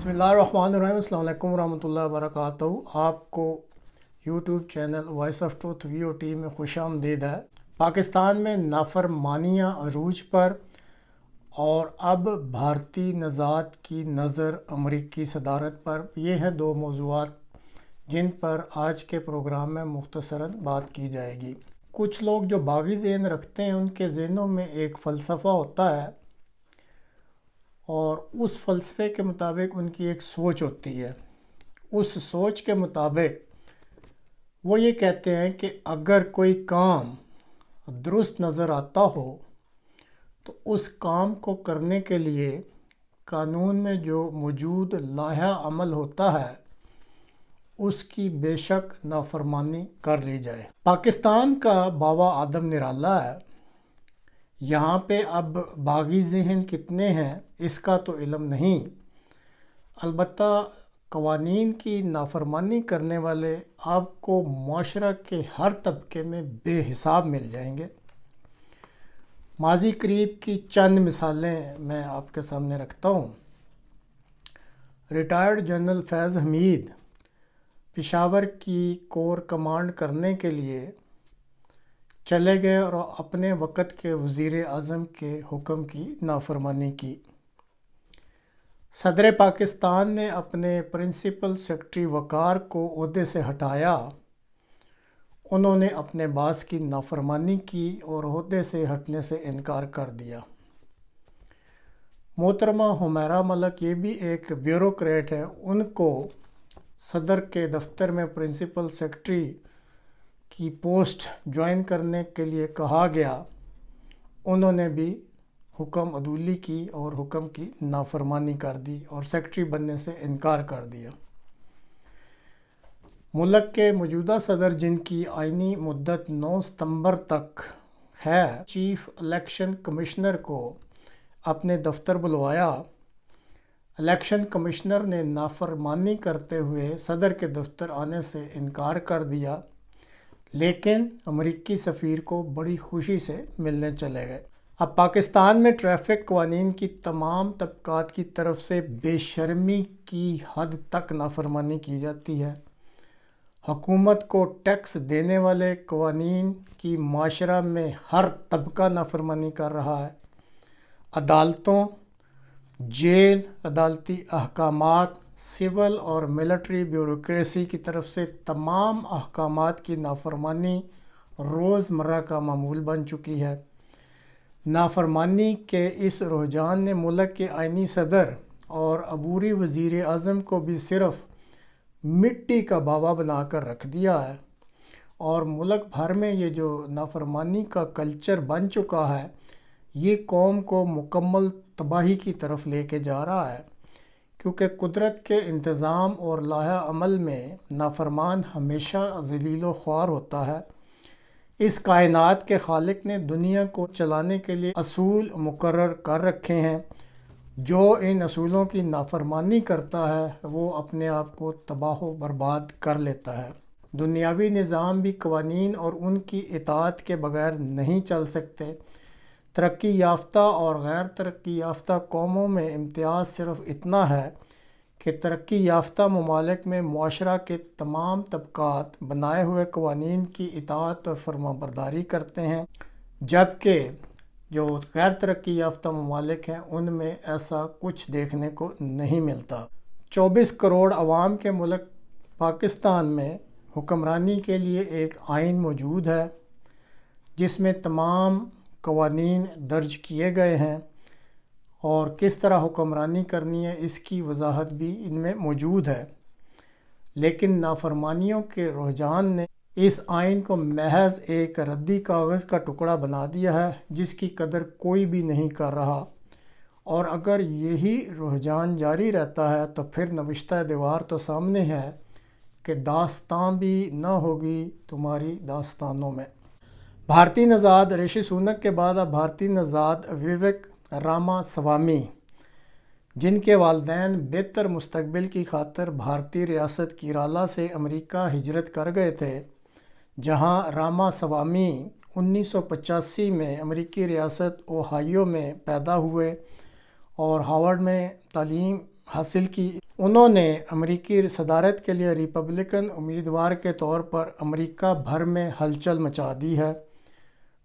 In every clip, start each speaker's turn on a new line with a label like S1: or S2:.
S1: बिस्मिल्लाहिर्रहमानिर्रहीम। अस्सलाम वालेकुम रहमतुल्लाहि व बरकातहू। आपको YouTube channel voice of truth VOT में खुशामदीद है। पाकिस्तान में नाफरमानियाँ अरूज पर और अब भारतीय नज़ात की नज़र अमरीकी सदारत पर, ये हैं दो मौज़ूआत जिन पर आज के प्रोग्राम में मुख्तसरन बात की जाएगी। कुछ लोग जो बागी ज़हन रखते हैं उनके ज़हनों में एक फ़लसफ़ा होता है और उस फ़लसफ़े के मुताबिक उनकी एक सोच होती है। उस सोच के मुताबिक वो ये कहते हैं कि अगर कोई काम दुरुस्त नज़र आता हो तो उस काम को करने के लिए कानून में जो मौजूद लाहा अमल होता है उसकी बेशक नाफरमानी कर ली जाए। पाकिस्तान का बावा आदम निराला है। यहाँ पे अब बागी ज़हन कितने हैं इसका तो इल्म नहीं, अलबत्ता कवानीन की नाफरमानी करने वाले आपको माशरा के हर तबके में बेहिसाब मिल जाएंगे। माजी करीब की चंद मिसालें मैं आपके सामने रखता हूँ। रिटायर्ड जनरल फैज़ हमीद पेशावर की कोर कमांड करने के लिए चले गए और अपने वक़्त के वज़ीर आज़म के हुक्म की नाफरमानी की। सदर पाकिस्तान ने अपने प्रिंसिपल सेक्रेटरी वक़ार को ओहदे से हटाया। उन्होंने अपने बास की नाफरमानी की और ओहदे से हटने से इनकार कर दिया। मोहतरमा हुमैरा मलिक ये भी एक ब्यूरोक्रेट है, उनको सदर के दफ्तर में प्रिंसिपल सेक्रेटरी की पोस्ट ज्वाइन करने के लिए कहा गया। उन्होंने भी हुक्म अदूली की और हुक्म की नाफरमानी कर दी और सेक्रेटरी बनने से इनकार कर दिया। मुल्क के मौजूदा सदर जिनकी आइनी मुद्दत 9 सितंबर तक है, चीफ इलेक्शन कमिश्नर को अपने दफ्तर बुलवाया। इलेक्शन कमिश्नर ने नाफरमानी करते हुए सदर के दफ्तर आने से इनकार कर दिया, लेकिन अमरीकी सफ़ीर को बड़ी खुशी से मिलने चले गए। अब पाकिस्तान में ट्रैफिक कवानीन की तमाम तबकात की तरफ से बेशर्मी की हद तक नाफरमानी की जाती है। हुकूमत को टैक्स देने वाले कवानीन की माशरा में हर तबका नाफरमानी कर रहा है। अदालतों, जेल, अदालती अहकामात, सिविल और मिलिट्री ब्यूरोक्रेसी की तरफ से तमाम अहकामात की नाफरमानी रोज़मर्रा का मामूल बन चुकी है। नाफरमानी के इस रुझान ने मुल्क के आइनी सदर और अबूरी वज़ीर आज़म को भी सिर्फ मिट्टी का बावा बनाकर रख दिया है और मुल्क भर में ये जो नाफरमानी का कल्चर बन चुका है ये कौम को मुकम्मल तबाही की तरफ लेके जा रहा है, क्योंकि कुदरत के इंतज़ाम और लाहा अमल में नाफरमान हमेशा ज़लील ख्वार होता है। इस कायनात के खालिक ने दुनिया को चलाने के लिए असूल मुकर्रर कर रखे हैं। जो इन असूलों की नाफरमानी करता है वो अपने आप को तबाह व बर्बाद कर लेता है। दुनियावी निज़ाम भी कवानीन और उनकी इताअत के बगैर नहीं चल सकते। तरक्की याफ्ता और गैर तरक्की याफ्ता कौमों में इम्तियाज़ सिर्फ इतना है कि तरक्की याफ्ता ममालिक में मुआशरा के तमाम तबकात बनाए हुए कवानीन की इताअत और फरमाबरदारी करते हैं, जबकि जो गैर तरक्की याफ्ता ममालिक हैं उनमें ऐसा कुछ देखने को नहीं मिलता। 24 करोड़ अवाम के मुल्क पाकिस्तान में हुक्मरानी के लिए एक आइन मौजूद है जिसमें तमाम कवानीन दर्ज किए गए हैं और किस तरह हुक्मरानी करनी है इसकी वजाहत भी इनमें मौजूद है। लेकिन नाफरमानियों के रुझान ने इस आइन को महज एक रद्दी कागज़ का टुकड़ा बना दिया है जिसकी कदर कोई भी नहीं कर रहा, और अगर यही रुझान जारी रहता है तो फिर नविश्ता दीवार तो सामने है कि दास्तां भी न होगी तुम्हारी दास्तानों में। भारतीय नज़ाद ऋषि सुनक के बाद अब भारतीय नज़ाद विवेक रामास्वामी, जिनके वालिदैन बेहतर मुस्तकबिल की खातिर भारतीय रियासत केरला से अमेरिका हिजरत कर गए थे, जहां रामास्वामी 1985 में अमेरिकी रियासत ओहायो में पैदा हुए और हार्वर्ड में तालीम हासिल की। انہوں نے امریکی صدارت کے لیے ریپبلکن امیدوار کے طور پر امریکہ بھر میں ہلچل مچا دی ہے۔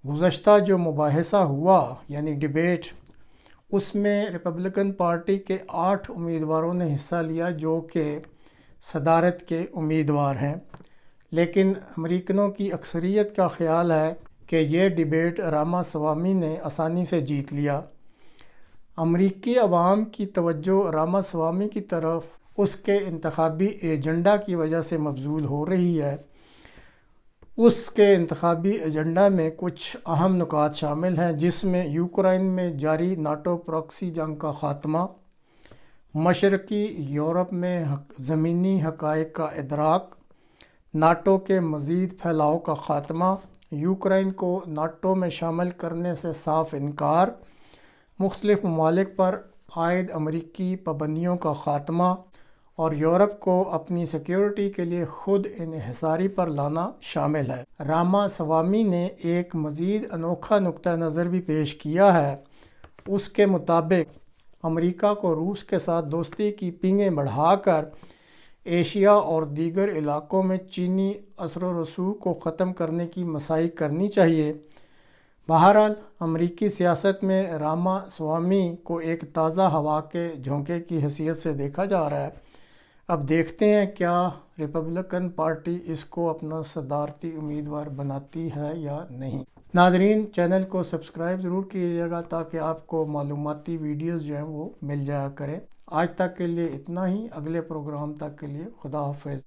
S1: گزشتہ جو مباحثہ ہوا یعنی ڈیبیٹ، اس میں ریپبلکن پارٹی کے 8 امیدواروں نے حصہ لیا جو کہ صدارت کے امیدوار ہیں، لیکن امریکنوں کی اکثریت کا خیال ہے کہ یہ ڈیبیٹ راما سوامی نے آسانی سے جیت لیا۔ امریکی عوام کی توجہ راما سوامی کی طرف اس کے انتخابی ایجنڈا کی وجہ سے مبذول ہو رہی ہے۔ اس کے انتخابی ایجنڈا میں کچھ اہم نکات شامل ہیں، جس میں یوکرائن میں جاری ناٹو پراکسی جنگ کا خاتمہ، مشرقی یورپ میں زمینی حقائق کا ادراک، ناٹو کے مزید پھیلاؤ کا خاتمہ، یوکرائن کو ناٹو میں شامل کرنے سے صاف انکار، مختلف ممالک پر عائد امریکی پابندیوں کا خاتمہ اور یورپ کو اپنی سیکیورٹی کے لیے خود انحصاری پر لانا شامل ہے۔ راما سوامی نے ایک مزید انوکھا نقطہ نظر بھی پیش کیا ہے۔ اس کے مطابق امریکہ کو روس کے ساتھ دوستی کی پینگیں بڑھا کر ایشیا اور دیگر علاقوں میں چینی اثر و رسوخ کو ختم کرنے کی مساعی کرنی چاہیے۔ بہرحال امریکی سیاست میں راما سوامی کو ایک تازہ ہوا کے جھونکے کی حیثیت سے دیکھا جا رہا ہے۔ اب دیکھتے ہیں کیا ریپبلکن پارٹی اس کو اپنا صدارتی امیدوار بناتی ہے یا نہیں۔ ناظرین، چینل کو سبسکرائب ضرور کیجیے گا تاکہ آپ کو معلوماتی ویڈیوز جو ہیں وہ مل جایا کریں۔ آج تک کے لیے اتنا ہی، اگلے پروگرام تک کے لیے خدا حافظ۔